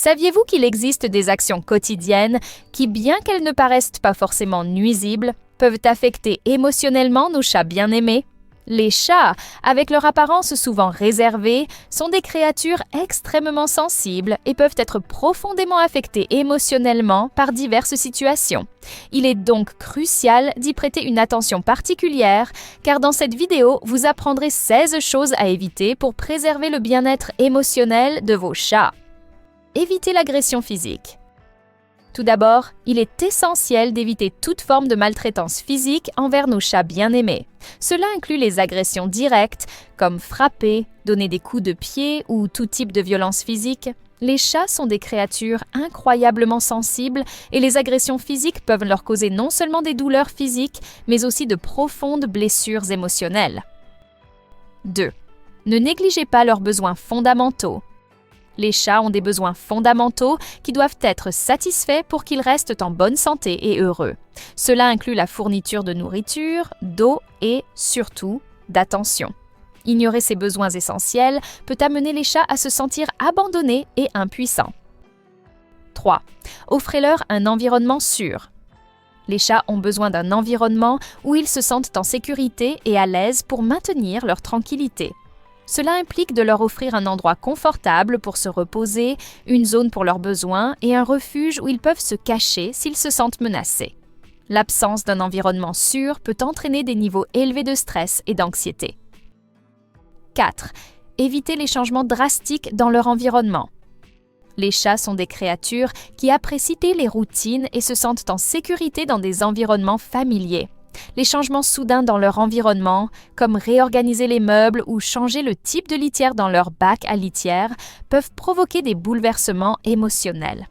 Saviez-vous qu'il existe des actions quotidiennes qui, bien qu'elles ne paraissent pas forcément nuisibles, peuvent affecter émotionnellement nos chats bien-aimés? Les chats, avec leur apparence souvent réservée, sont des créatures extrêmement sensibles et peuvent être profondément affectés émotionnellement par diverses situations. Il est donc crucial d'y prêter une attention particulière, car dans cette vidéo, vous apprendrez 16 choses à éviter pour préserver le bien-être émotionnel de vos chats. Évitez l'agression physique. Tout d'abord, il est essentiel d'éviter toute forme de maltraitance physique envers nos chats bien-aimés. Cela inclut les agressions directes, comme frapper, donner des coups de pied ou tout type de violence physique. Les chats sont des créatures incroyablement sensibles et les agressions physiques peuvent leur causer non seulement des douleurs physiques, mais aussi de profondes blessures émotionnelles. 2. Ne négligez pas leurs besoins fondamentaux. Les chats ont des besoins fondamentaux qui doivent être satisfaits pour qu'ils restent en bonne santé et heureux. Cela inclut la fourniture de nourriture, d'eau et, surtout, d'attention. Ignorer ces besoins essentiels peut amener les chats à se sentir abandonnés et impuissants. 3. Offrez-leur un environnement sûr. Les chats ont besoin d'un environnement où ils se sentent en sécurité et à l'aise pour maintenir leur tranquillité. Cela implique de leur offrir un endroit confortable pour se reposer, une zone pour leurs besoins et un refuge où ils peuvent se cacher s'ils se sentent menacés. L'absence d'un environnement sûr peut entraîner des niveaux élevés de stress et d'anxiété. 4. Évitez les changements drastiques dans leur environnement. Les chats sont des créatures qui apprécient les routines et se sentent en sécurité dans des environnements familiers. Les changements soudains dans leur environnement, comme réorganiser les meubles ou changer le type de litière dans leur bac à litière, peuvent provoquer des bouleversements émotionnels.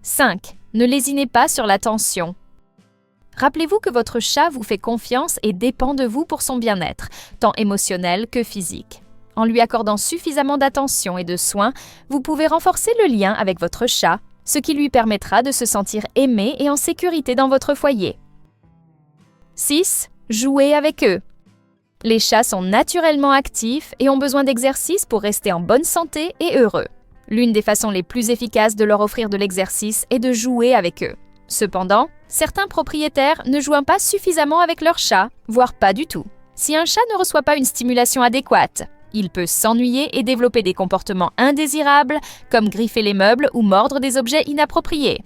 5. Ne lésinez pas sur l'attention. Rappelez-vous que votre chat vous fait confiance et dépend de vous pour son bien-être, tant émotionnel que physique. En lui accordant suffisamment d'attention et de soins, vous pouvez renforcer le lien avec votre chat, ce qui lui permettra de se sentir aimé et en sécurité dans votre foyer. 6. Jouez avec eux. Les chats sont naturellement actifs et ont besoin d'exercice pour rester en bonne santé et heureux. L'une des façons les plus efficaces de leur offrir de l'exercice est de jouer avec eux. Cependant, certains propriétaires ne jouent pas suffisamment avec leur chat, voire pas du tout. Si un chat ne reçoit pas une stimulation adéquate, il peut s'ennuyer et développer des comportements indésirables, comme griffer les meubles ou mordre des objets inappropriés.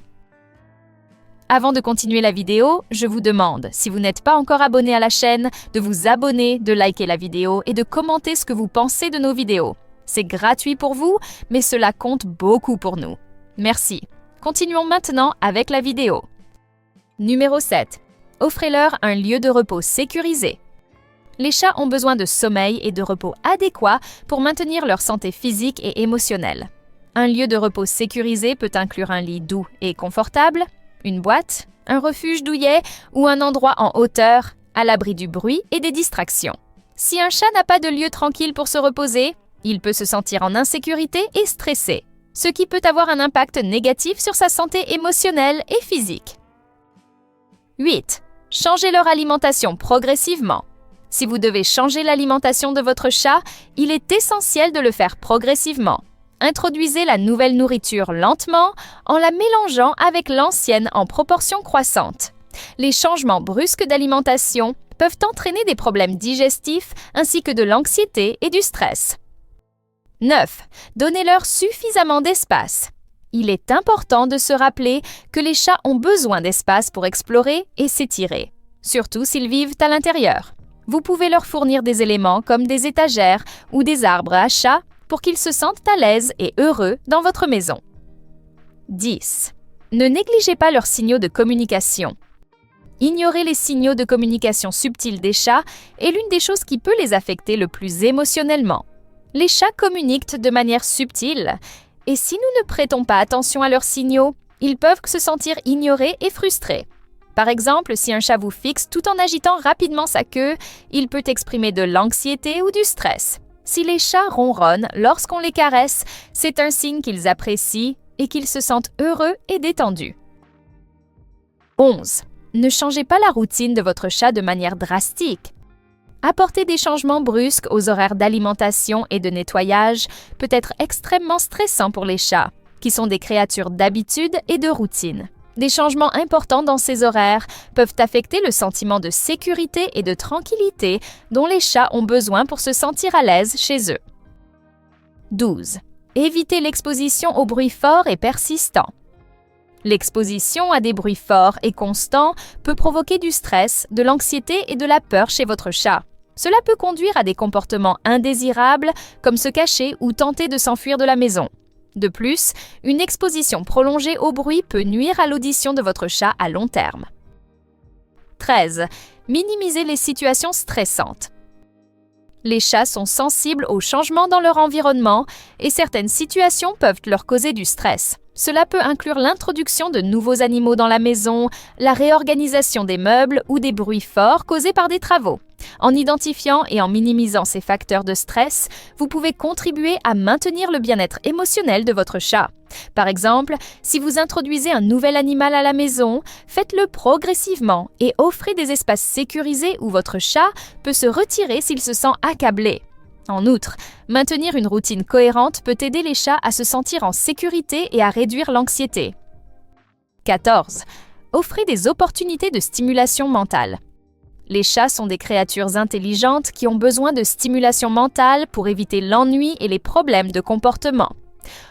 Avant de continuer la vidéo, je vous demande, si vous n'êtes pas encore abonné à la chaîne, de vous abonner, de liker la vidéo et de commenter ce que vous pensez de nos vidéos. C'est gratuit pour vous, mais cela compte beaucoup pour nous. Merci. Continuons maintenant avec la vidéo. Numéro 7. Offrez-leur un lieu de repos sécurisé. Les chats ont besoin de sommeil et de repos adéquats pour maintenir leur santé physique et émotionnelle. Un lieu de repos sécurisé peut inclure un lit doux et confortable, une boîte, un refuge douillet ou un endroit en hauteur, à l'abri du bruit et des distractions. Si un chat n'a pas de lieu tranquille pour se reposer, il peut se sentir en insécurité et stressé, ce qui peut avoir un impact négatif sur sa santé émotionnelle et physique. 8. Changez leur alimentation progressivement. Si vous devez changer l'alimentation de votre chat, il est essentiel de le faire progressivement. Introduisez la nouvelle nourriture lentement en la mélangeant avec l'ancienne en proportion croissante. Les changements brusques d'alimentation peuvent entraîner des problèmes digestifs ainsi que de l'anxiété et du stress. 9. Donnez-leur suffisamment d'espace. Il est important de se rappeler que les chats ont besoin d'espace pour explorer et s'étirer, surtout s'ils vivent à l'intérieur. Vous pouvez leur fournir des éléments comme des étagères ou des arbres à chat pour qu'ils se sentent à l'aise et heureux dans votre maison. 10. Ne négligez pas leurs signaux de communication. Ignorer les signaux de communication subtils des chats est l'une des choses qui peut les affecter le plus émotionnellement. Les chats communiquent de manière subtile, et si nous ne prêtons pas attention à leurs signaux, ils peuvent se sentir ignorés et frustrés. Par exemple, si un chat vous fixe tout en agitant rapidement sa queue, il peut exprimer de l'anxiété ou du stress. Si les chats ronronnent lorsqu'on les caresse, c'est un signe qu'ils apprécient et qu'ils se sentent heureux et détendus. 11. Ne changez pas la routine de votre chat de manière drastique. Apporter des changements brusques aux horaires d'alimentation et de nettoyage peut être extrêmement stressant pour les chats. qui sont des créatures d'habitude et de routine. Des changements importants dans ces horaires peuvent affecter le sentiment de sécurité et de tranquillité dont les chats ont besoin pour se sentir à l'aise chez eux. 12. Évitez l'exposition aux bruits forts et persistants. L'exposition à des bruits forts et constants peut provoquer du stress, de l'anxiété et de la peur chez votre chat. Cela peut conduire à des comportements indésirables comme se cacher ou tenter de s'enfuir de la maison. De plus, une exposition prolongée au bruit peut nuire à l'audition de votre chat à long terme. 13. Minimiser les situations stressantes. Les chats sont sensibles aux changements dans leur environnement et certaines situations peuvent leur causer du stress. Cela peut inclure l'introduction de nouveaux animaux dans la maison, la réorganisation des meubles ou des bruits forts causés par des travaux. En identifiant et en minimisant ces facteurs de stress, vous pouvez contribuer à maintenir le bien-être émotionnel de votre chat. Par exemple, si vous introduisez un nouvel animal à la maison, faites-le progressivement et offrez des espaces sécurisés où votre chat peut se retirer s'il se sent accablé. En outre, maintenir une routine cohérente peut aider les chats à se sentir en sécurité et à réduire l'anxiété. 14. Offrez des opportunités de stimulation mentale. Les chats sont des créatures intelligentes qui ont besoin de stimulation mentale pour éviter l'ennui et les problèmes de comportement.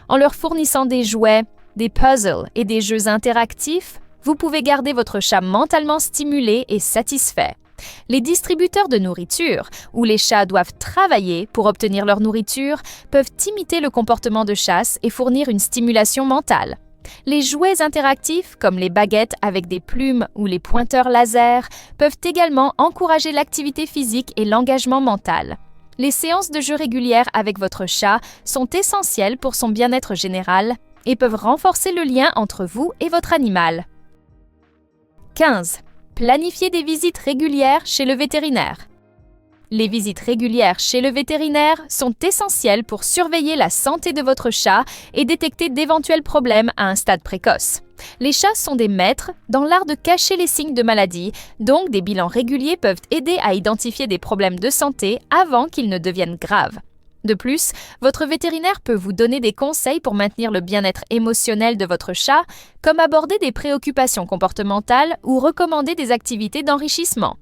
En leur fournissant des jouets, des puzzles et des jeux interactifs, vous pouvez garder votre chat mentalement stimulé et satisfait. Les distributeurs de nourriture, où les chats doivent travailler pour obtenir leur nourriture, peuvent imiter le comportement de chasse et fournir une stimulation mentale. Les jouets interactifs, comme les baguettes avec des plumes ou les pointeurs laser, peuvent également encourager l'activité physique et l'engagement mental. Les séances de jeu régulières avec votre chat sont essentielles pour son bien-être général et peuvent renforcer le lien entre vous et votre animal. 15. Planifiez des visites régulières chez le vétérinaire. Les visites régulières chez le vétérinaire sont essentielles pour surveiller la santé de votre chat et détecter d'éventuels problèmes à un stade précoce. Les chats sont des maîtres dans l'art de cacher les signes de maladie, donc des bilans réguliers peuvent aider à identifier des problèmes de santé avant qu'ils ne deviennent graves. De plus, votre vétérinaire peut vous donner des conseils pour maintenir le bien-être émotionnel de votre chat, comme aborder des préoccupations comportementales ou recommander des activités d'enrichissement.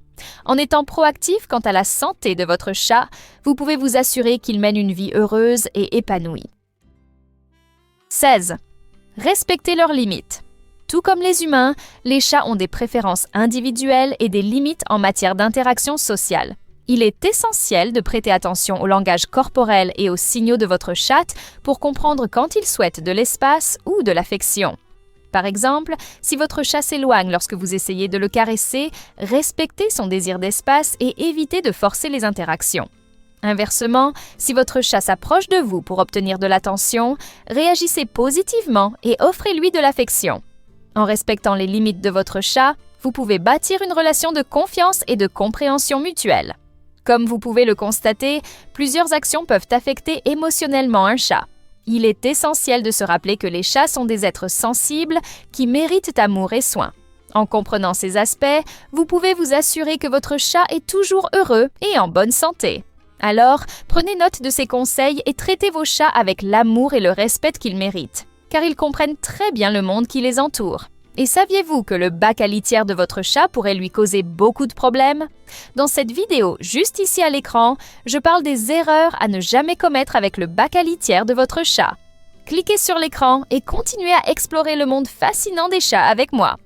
En étant proactif quant à la santé de votre chat, vous pouvez vous assurer qu'il mène une vie heureuse et épanouie. 16. Respectez leurs limites. Tout comme les humains, les chats ont des préférences individuelles et des limites en matière d'interaction sociale. Il est essentiel de prêter attention au langage corporel et aux signaux de votre chat pour comprendre quand il souhaite de l'espace ou de l'affection. Par exemple, si votre chat s'éloigne lorsque vous essayez de le caresser, respectez son désir d'espace et évitez de forcer les interactions. Inversement, si votre chat s'approche de vous pour obtenir de l'attention, réagissez positivement et offrez-lui de l'affection. En respectant les limites de votre chat, vous pouvez bâtir une relation de confiance et de compréhension mutuelle. Comme vous pouvez le constater, plusieurs actions peuvent affecter émotionnellement un chat. Il est essentiel de se rappeler que les chats sont des êtres sensibles qui méritent amour et soin. En comprenant ces aspects, vous pouvez vous assurer que votre chat est toujours heureux et en bonne santé. Alors, prenez note de ces conseils et traitez vos chats avec l'amour et le respect qu'ils méritent, car ils comprennent très bien le monde qui les entoure. Et saviez-vous que le bac à litière de votre chat pourrait lui causer beaucoup de problèmes? Dans cette vidéo, juste ici à l'écran, je parle des erreurs à ne jamais commettre avec le bac à litière de votre chat. Cliquez sur l'écran et continuez à explorer le monde fascinant des chats avec moi.